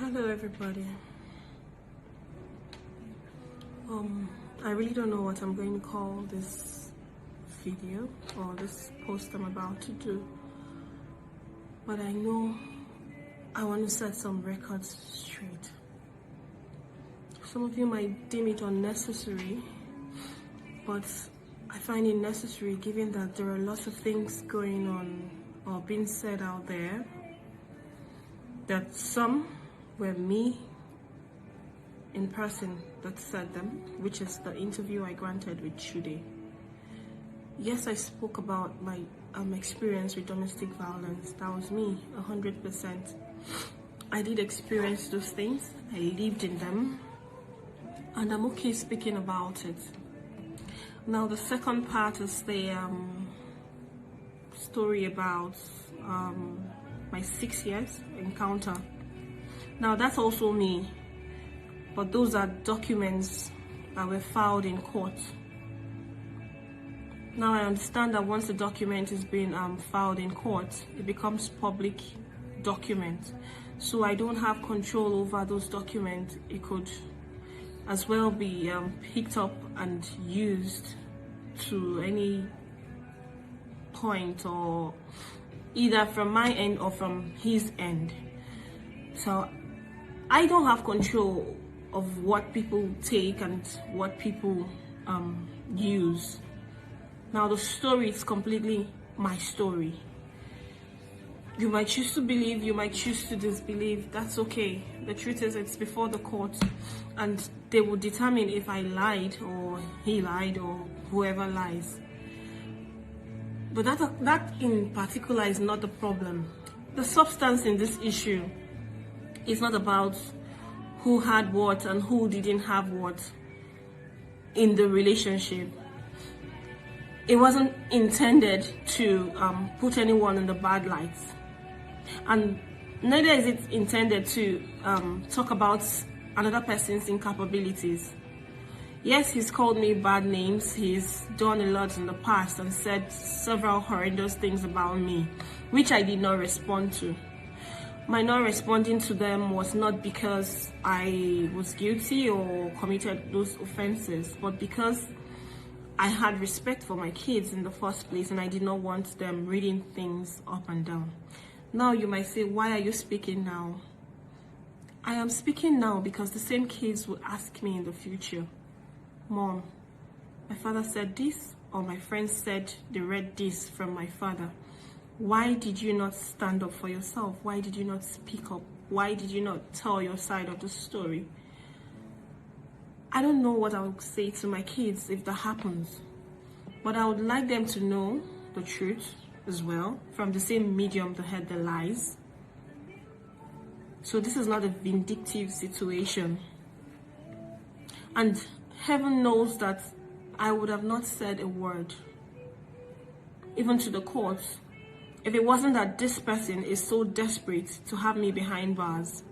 Hello everybody. I really don't know what I'm going to call this video or this post I'm about to do, but I know I want to set some records straight. Some of you might deem it unnecessary, but I find it necessary given that there are lots of things going on or being said out there that some were me in person that said them, which is the interview I granted with Shude. Yes, I spoke about my experience with domestic violence. That was me, 100%. I did experience those things. I lived in them, and I'm okay speaking about it. Now, the second part is the story about my 6 years encounter. Now, that's also me, but those are documents that were filed in court. Now, I understand that once the document is being filed in court, it becomes public document. So I don't have control over those documents. It could as well be picked up and used to any point, or either from my end or from his end. So I don't have control of what people take and what people use. Now, the story is completely my story. You might choose to believe, you might choose to disbelieve. That's okay. The truth is, it's before the court, and they will determine if I lied or he lied or whoever lies. But that in particular is not the problem. The substance in this issue is not about who had what and who didn't have what in the relationship. It wasn't intended to put anyone in the bad light, and neither is it intended to talk about another person's incapabilities. Yes, he's called me bad names. He's done a lot in the past and said several horrendous things about me, which I did not respond to. My not responding to them was not because I was guilty or committed those offenses, but because I had respect for my kids in the first place, and I did not want them reading things up and down. Now you might say, why are you speaking now? I am speaking now because the same kids will ask me in the future, Mom, my father said this, or my friend said they read this from my father. Why did you not stand up for yourself? Why did you not speak up? Why did you not tell your side of the story? I don't know what I would say to my kids if that happens, but I would like them to know the truth as well, from the same medium that heard the lies. So this is not a vindictive situation. And heaven knows that I would have not said a word, even to the courts, if it wasn't that this person is so desperate to have me behind bars.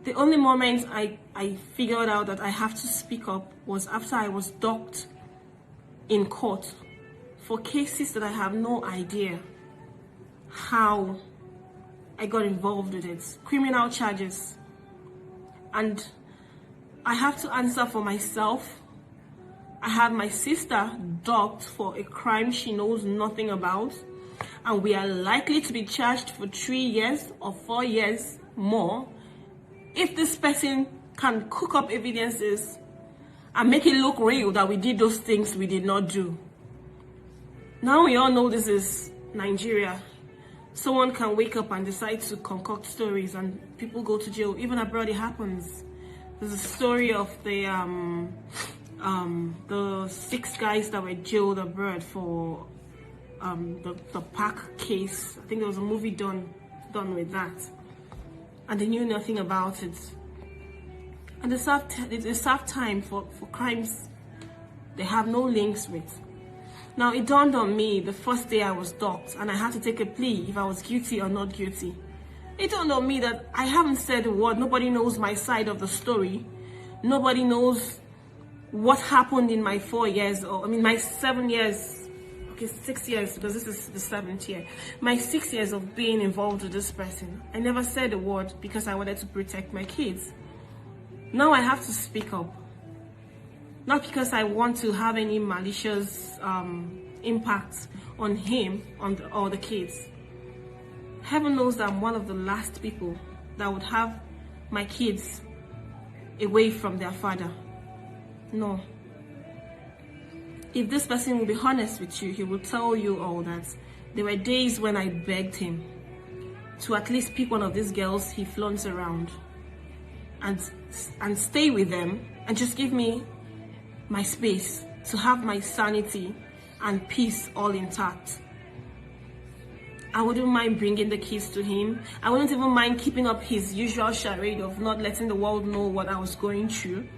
The only moment I figured out that I have to speak up was after I was docked in court for cases that I have no idea how I got involved with it. Criminal charges. And I have to answer for myself. I have my sister docked for a crime she knows nothing about, and we are likely to be charged for 3 years or 4 years more if this person can cook up evidences and make it look real that we did those things we did not do. Now we all know this is Nigeria. Someone can wake up and decide to concoct stories and people go to jail. Even abroad it happens. There's a story of the 6 guys that were jailed abroad for the park case. I think there was a movie done with that, and they knew nothing about it. And they served time for crimes they have no links with. Now, it dawned on me the first day I was docked and I had to take a plea if I was guilty or not guilty. It dawned on me that I haven't said a word. Nobody knows my side of the story. Nobody knows what happened in my 4 years, or my 7 years okay, 6 years, because this is the 7th year. My 6 years of being involved with this person, I never said a word because I wanted to protect my kids. Now I have to speak up. Not because I want to have any malicious impact on him or the kids. Heaven knows that I'm one of the last people that would have my kids away from their father. No. If this person will be honest with you, he will tell you all that there were days when I begged him to at least pick one of these girls he flaunts around and stay with them and just give me my space to have my sanity and peace all intact. I wouldn't mind bringing the kids to him. I wouldn't even mind keeping up his usual charade of not letting the world know what I was going through.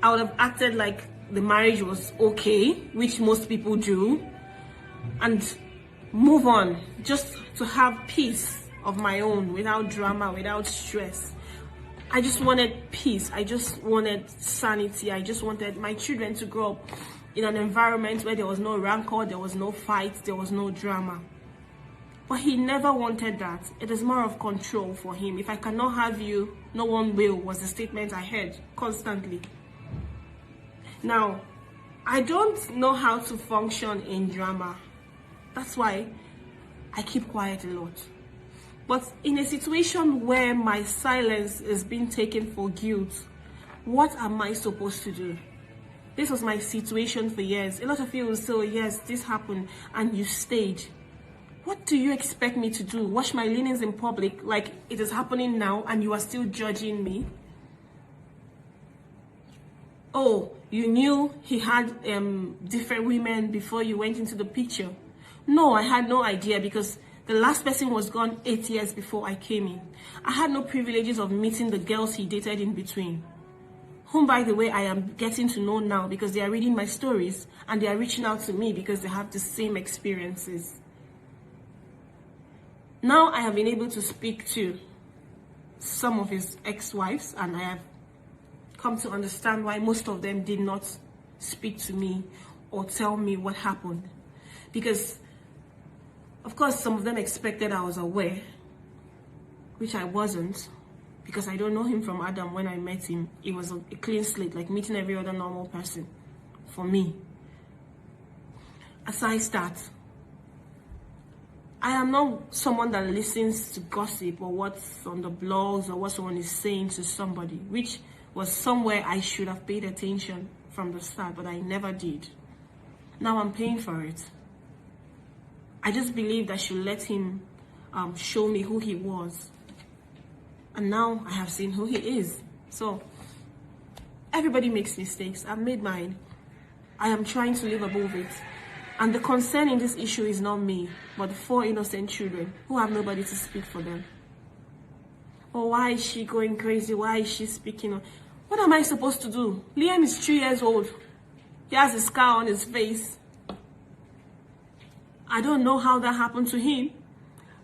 I would have acted like the marriage was okay, which most people do, and move on, just to have peace of my own, without drama, without stress. I just wanted peace. I just wanted sanity. I just wanted my children to grow up in an environment where there was no rancor, there was no fight, there was no drama. But he never wanted that. It is more of control for him. If I cannot have you, no one will, was the statement I heard constantly. Now, I don't know how to function in drama. That's why I keep quiet a lot. But in a situation where my silence is being taken for guilt, what am I supposed to do? This was my situation for years. A lot of you will say, yes, this happened, and you stayed. What do you expect me to do? Wash my linens in public like it is happening now and you are still judging me? Oh, you knew he had different women before you went into the picture? No, I had no idea because the last person was gone 8 years before I came in. I had no privileges of meeting the girls he dated in between, whom, by the way, I am getting to know now because they are reading my stories and they are reaching out to me because they have the same experiences. Now I have been able to speak to some of his ex-wives, and I have come to understand why most of them did not speak to me or tell me what happened. Because, of course, some of them expected I was aware, which I wasn't, because I don't know him from Adam. When I met him, it was a clean slate, like meeting every other normal person for me. As I start, I am not someone that listens to gossip or what's on the blogs or what someone is saying to somebody, which was somewhere I should have paid attention from the start, but I never did. Now I'm paying for it. I just believed I should let him show me who he was. And now I have seen who he is. So everybody makes mistakes. I've made mine. I am trying to live above it. And the concern in this issue is not me, but the 4 innocent children who have nobody to speak for them. Oh, why is she going crazy? Why is she speaking? What am I supposed to do? Liam is 3 years old. He has a scar on his face. I don't know how that happened to him.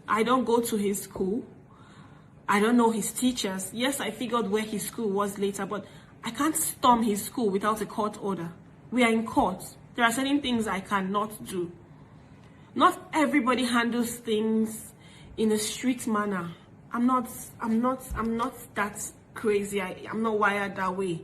I don't go to his school. I don't know his teachers. Yes, I figured where his school was later, but I can't storm his school without a court order. We are in court. There are certain things I cannot do. Not everybody handles things in a street manner. I'm not that crazy. I'm not wired that way.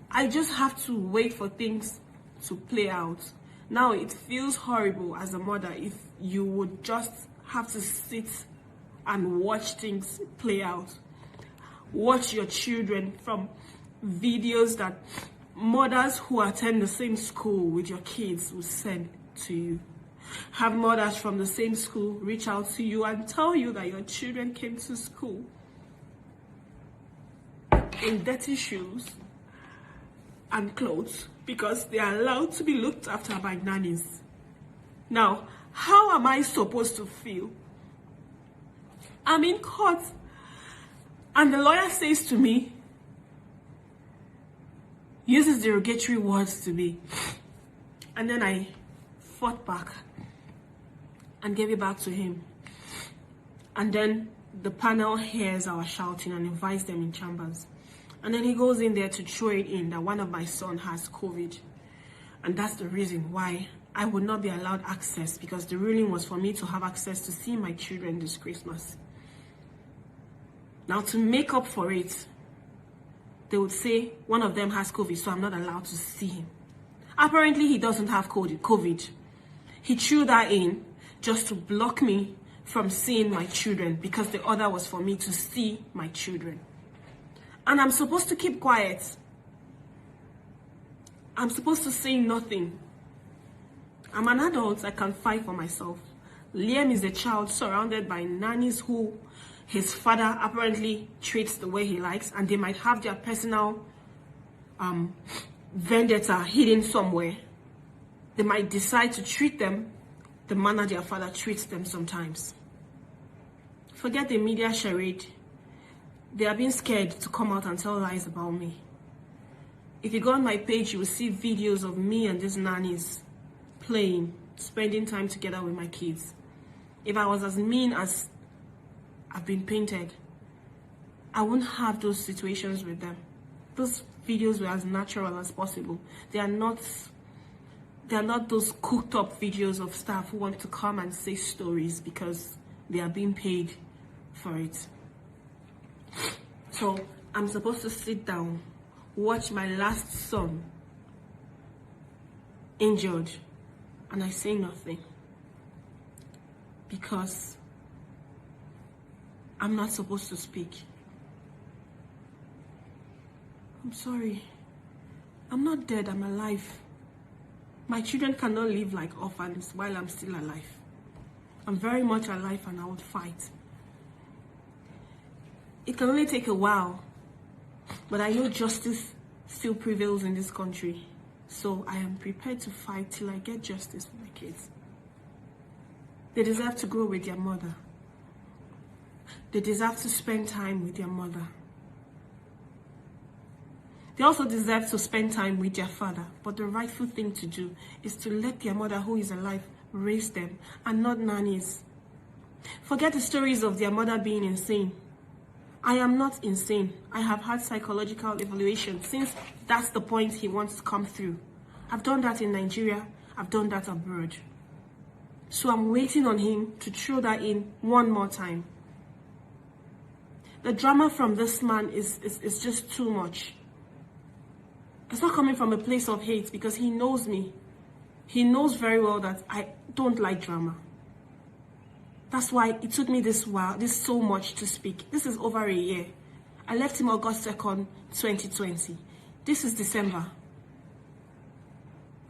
I just have to wait for things to play out. Now it feels horrible as a mother if you would just have to sit and watch things play out. Watch your children from videos that mothers who attend the same school with your kids will send to you. Have mothers from the same school reach out to you and tell you that your children came to school in dirty shoes and clothes because they are allowed to be looked after by nannies. Now, how am I supposed to feel? I'm in court and the lawyer says to me, uses derogatory words to me, and then I fought back and gave it back to him. And then the panel hears our shouting and invites them in chambers. And then he goes in there to throw it in that one of my sons has COVID. And that's the reason why I would not be allowed access, because the ruling was for me to have access to see my children this Christmas. Now, to make up for it, they would say one of them has COVID, so I'm not allowed to see him. Apparently, he doesn't have COVID. He threw that in just to block me from seeing my children, because the order was for me to see my children. And I'm supposed to keep quiet. I'm supposed to say nothing. I'm an adult. I can fight for myself. Liam is a child surrounded by nannies who his father apparently treats the way he likes, and they might have their personal vendetta hidden somewhere. They might decide to treat them the manner their father treats them sometimes. Forget the media charade. They are being scared to come out and tell lies about me. If you go on my page, you will see videos of me and these nannies playing, spending time together with my kids. If I was as mean as I've been painted, I wouldn't have those situations with them. Those videos were as natural as possible. They are not those cooked up videos of staff who want to come and say stories because they are being paid for it. So I'm supposed to sit down, watch my last son injured, and I say nothing because I'm not supposed to speak. I'm sorry. I'm not dead, I'm alive. My children cannot live like orphans while I'm still alive. I'm very much alive and I would fight. It can only take a while, but I know justice still prevails in this country. So I am prepared to fight till I get justice for my kids. They deserve to grow with their mother. They deserve to spend time with their mother. They also deserve to spend time with their father. But the rightful thing to do is to let their mother, who is alive, raise them, and not nannies. Forget the stories of their mother being insane. I am not insane. I have had psychological evaluation, since that's the point he wants to come through. I've done that in Nigeria. I've done that abroad. So I'm waiting on him to throw that in one more time. The drama from this man is just too much. It's not coming from a place of hate, because he knows me. He knows very well that I don't like drama. That's why it took me this so much to speak. This is over a year. I left him August 2nd, 2020. This is December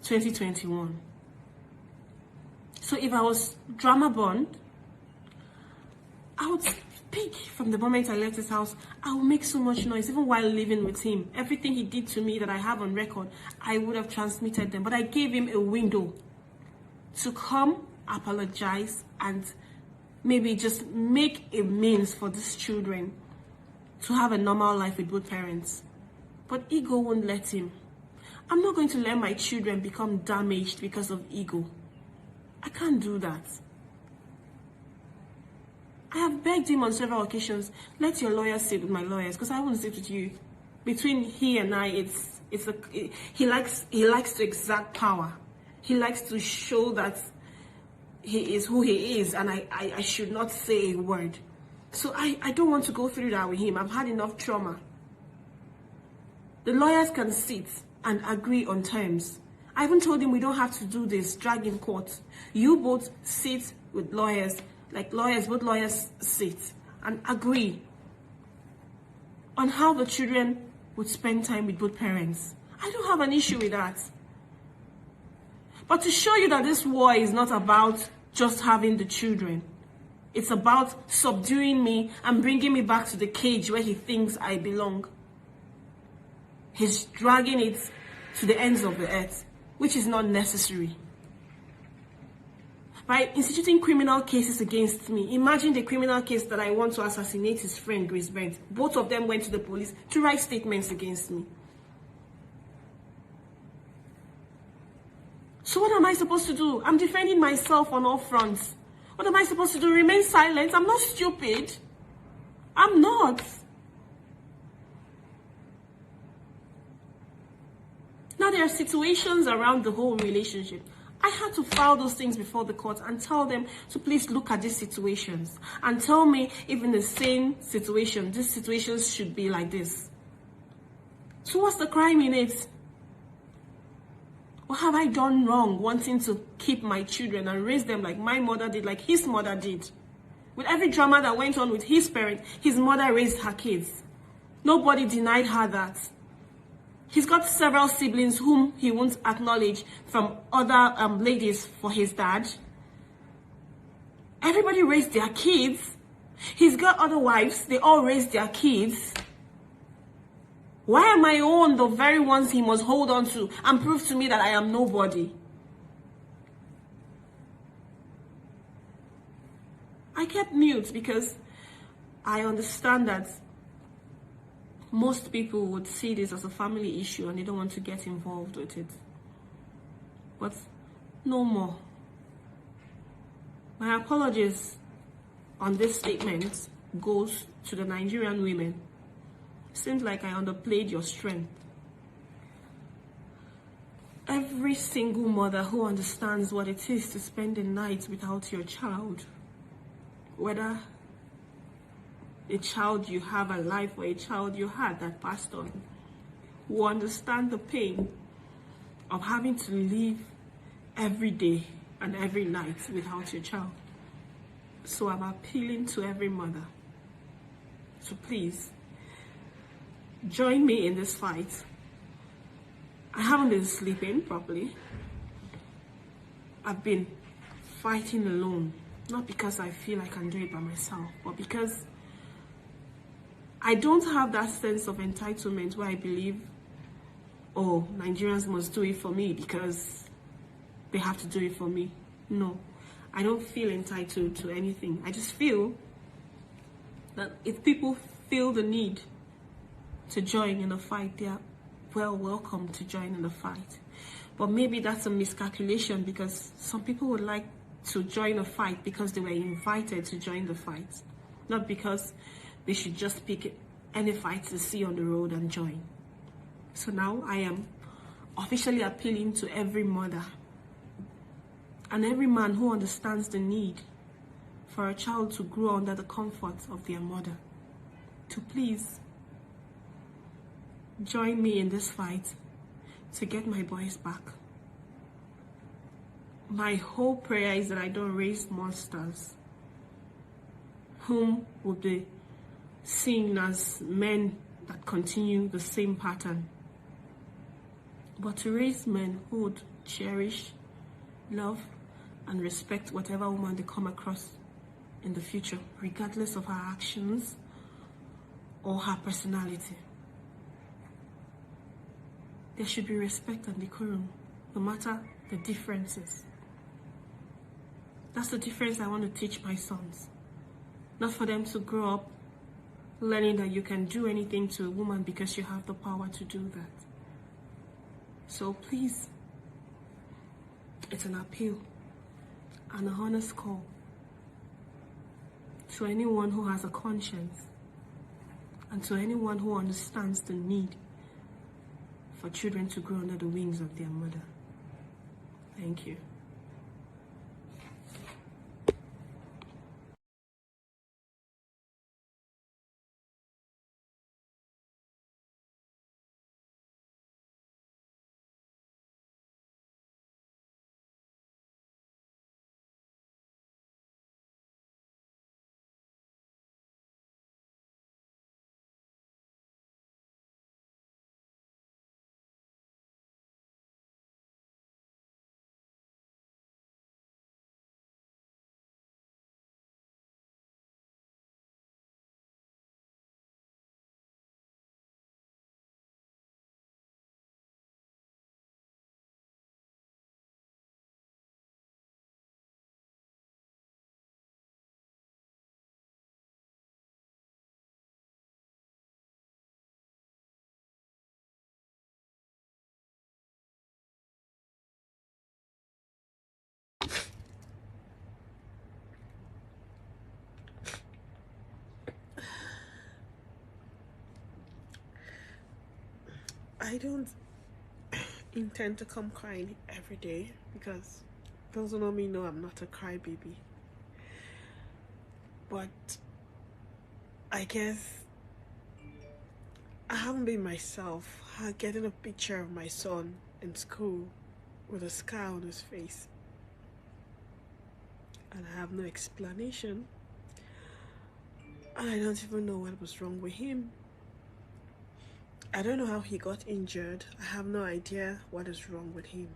2021. So if I was drama born, I would speak from the moment I left his house. I would make so much noise, even while living with him. Everything he did to me that I have on record, I would have transmitted them. But I gave him a window to come, apologize, and maybe just make a means for these children to have a normal life with both parents. But ego won't let him. I'm not going to let my children become damaged because of ego. I can't do that. I have begged him on several occasions, let your lawyers sit with my lawyers, because I won't sit with you. Between he and I, he likes to exert power. He likes to show that he is who he is, and I should not say a word. So I don't want to go through that with him. I've had enough trauma. The lawyers can sit and agree on terms. I even told him we don't have to do this, drag in court. You both sit with lawyers, both lawyers sit and agree on how the children would spend time with both parents. I don't have an issue with that. But to show you that this war is not about just having the children. It's about subduing me and bringing me back to the cage where he thinks I belong. He's dragging it to the ends of the earth, which is not necessary. By instituting criminal cases against me, imagine the criminal case that I want to assassinate his friend, Grace Brent. Both of them went to the police to write statements against me. So what am I supposed to do? I'm defending myself on all fronts. What am I supposed to do? Remain silent? I'm not stupid. I'm not. Now, there are situations around the whole relationship. I had to file those things before the court and tell them to please look at these situations and tell me if in the same situation, these situations should be like this. So what's the crime in it? What have I done wrong wanting to keep my children and raise them like my mother did, like his mother did? With every drama that went on with his parent, his mother raised her kids. Nobody denied her that. He's got several siblings whom he won't acknowledge from other ladies for his dad. Everybody raised their kids. He's got other wives. They all raised their kids. Why am I on the very ones he must hold on to and prove to me that I am nobody? I kept mute because I understand that most people would see this as a family issue and they don't want to get involved with it. But no more. My apologies on this statement goes to the Nigerian women. Seems like I underplayed your strength. Every single mother who understands what it is to spend the night without your child, whether a child you have alive or a child you had that passed on, will understand the pain of having to live every day and every night without your child. So I'm appealing to every mother to please join me in this fight. I haven't been sleeping properly. I've been fighting alone, not because I feel I can do it by myself, but because I don't have that sense of entitlement where I believe, oh, Nigerians must do it for me because they have to do it for me. No, I don't feel entitled to anything. I just feel that if people feel the need to join in the fight, they are welcome to join in the fight. But maybe that's a miscalculation because some people would like to join a fight because they were invited to join the fight, not because they should just pick any fight to see on the road and join. So now I am officially appealing to every mother and every man who understands the need for a child to grow under the comfort of their mother to please join me in this fight to get my boys back. My whole prayer is that I don't raise monsters whom will be seen as men that continue the same pattern, but to raise men who would cherish, love, and respect whatever woman they come across in the future, regardless of her actions or her personality. There should be respect and decorum, no matter the differences. That's the difference I want to teach my sons. Not for them to grow up learning that you can do anything to a woman because you have the power to do that. So please, it's an appeal and a honest call to anyone who has a conscience and to anyone who understands the need for children to grow under the wings of their mother. Thank you. intend to come crying every day, because those who know me know I'm not a crybaby. But I guess I haven't been myself. Getting a picture of my son in school with a scar on his face, and I have no explanation, and I don't even know what was wrong with him. I don't know how he got injured. I have no idea what is wrong with him.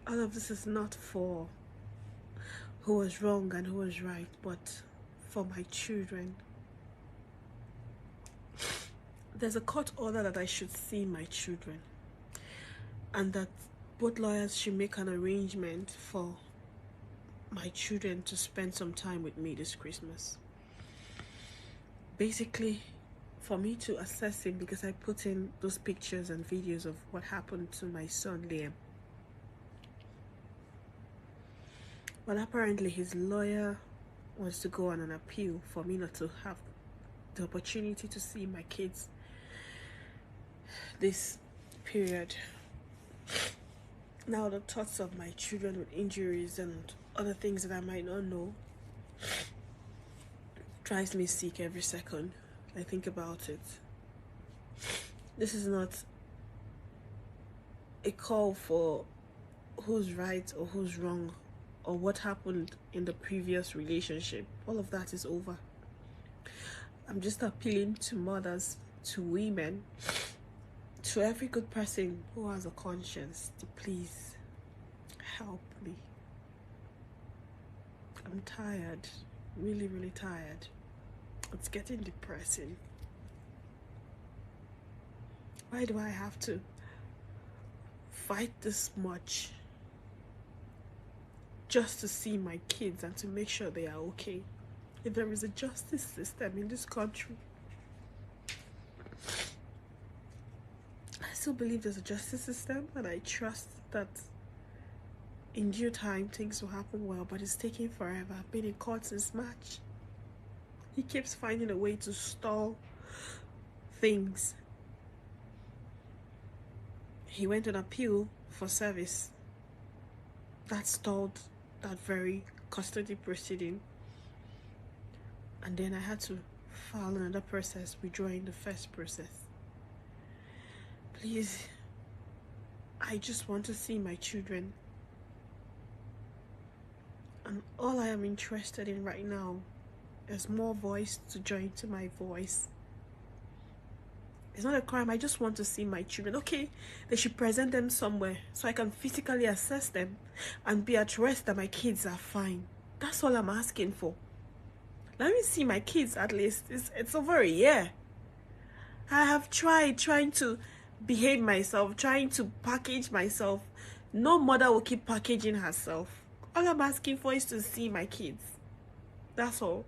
All of this is not for who was wrong and who was right, but for my children. There's a court order that I should see my children, and that both lawyers should make an arrangement for my children to spend some time with me this Christmas. Basically, for me to assess him, because I put in those pictures and videos of what happened to my son Liam. Well, apparently his lawyer wants to go on an appeal for me not to have the opportunity to see my kids this period. Now the thoughts of my children with injuries and other things that I might not know drives me sick every second I think about it. This is not a call for who's right or who's wrong or what happened in the previous relationship. All of that is over. I'm just appealing to mothers, to women, to every good person who has a conscience to please help me. I'm tired, really, really tired. It's getting depressing. Why do I have to fight this much just to see my kids and to make sure they are okay? If there is a justice system in this country, I still believe there's a justice system, and I trust that in due time things will happen well, but it's taking forever. I've been in court since March. He keeps finding a way to stall things. He went on appeal for service. That stalled that very custody proceeding. And then I had to file another process, withdrawing the first process. Please, I just want to see my children. And all I am interested in right now is more voice to join to my voice. It's not a crime. I just want to see my children. Okay, they should present them somewhere so I can physically assess them and be at rest that my kids are fine. That's all I'm asking for. Let me see my kids at least. It's over a year. I have trying to behave myself, trying to package myself. No mother will keep packaging herself. All I'm asking for is to see my kids. That's all.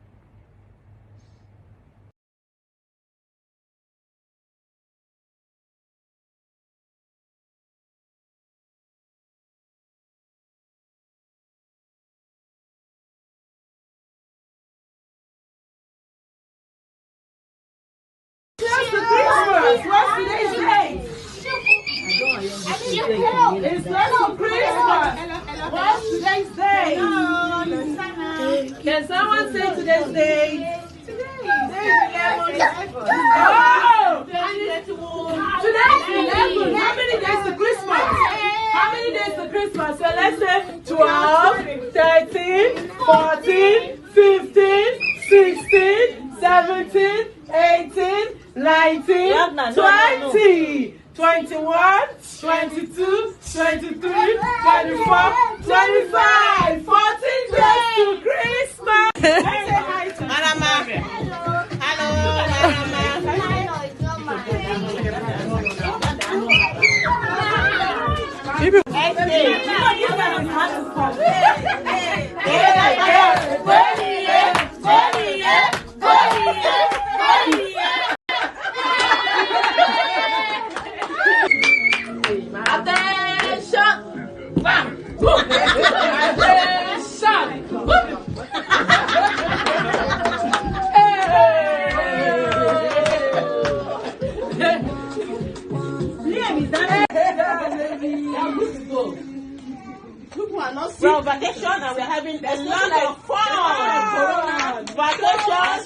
What's today's date? It's close to Christmas. What's today's date? Can someone say today's date? Today's 11. Oh! Today's 11. How many days to Christmas? How many days to Christmas? So let's say 12, 13, 14, 15, 16, 17, 18, 19, 20, 21, 22, 23, 24, 25, 14 days to Christmas. Let's say hi to Alama. Hello, Alama. vacation and we're having a lot of fun. Vacation,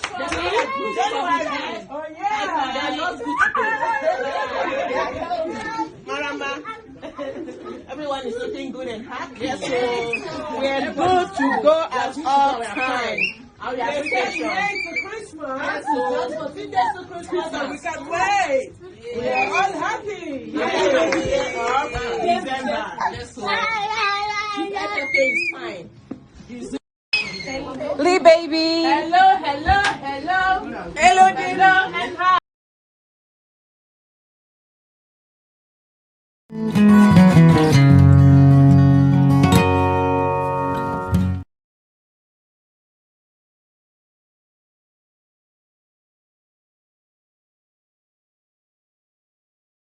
January. Oh yeah. They are not good to go. Marama. Everyone is looking good and happy. Yes, so we're good to go at all times. We can't wait for Christmas. So just for 10 days to Christmas, and we can't wait. We are all happy. December. So everything is fine. Lee baby. Hello, hello, hello. Hello, hello, and hi.